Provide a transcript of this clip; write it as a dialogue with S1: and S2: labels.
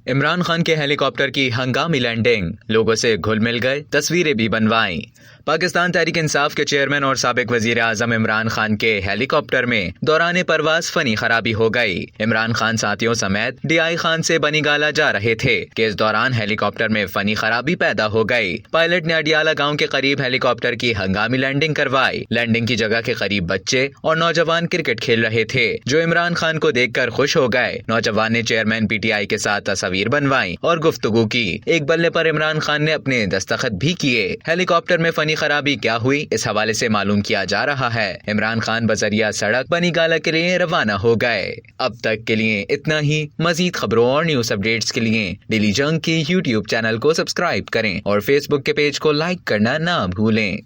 S1: इमरान खान के हेलीकॉप्टर की हंगामी लैंडिंग, लोगों से घुल मिल गए, तस्वीरें भी बनवाईं। पाकिस्तान तहरीक इंसाफ के चेयरमैन और साबिक वजीर आजम इमरान खान के हेलीकॉप्टर में दौरान परवाज फनी खराबी हो गई। इमरान खान साथियों समेत डीआई खान से बनीगाला जा रहे थे कि इस दौरान हेलीकॉप्टर में फनी खराबी पैदा हो गई। पायलट ने अडियाला गांव के करीब हेलीकॉप्टर की हंगामी लैंडिंग करवाई। लैंडिंग की जगह के करीब बच्चे और नौजवान क्रिकेट खेल रहे थे, जो इमरान खान को देखकर खुश हो गए। नौजवान ने चेयरमैन पीटीआई के साथ तस्वीर बनवाई और गुफ्तगू की। एक बल्ले पर इमरान खान ने अपने दस्तखत भी किए। हेलीकॉप्टर में फनी खराबी क्या हुई, इस हवाले से मालूम किया जा रहा है। इमरान खान बजरिया सड़क बनीगाला के लिए रवाना हो गए। अब तक के लिए इतना ही। मजीद खबरों और न्यूज अपडेट्स के लिए डेली जंग के यूट्यूब चैनल को सब्सक्राइब करें और फेसबुक के पेज को लाइक करना ना भूलें।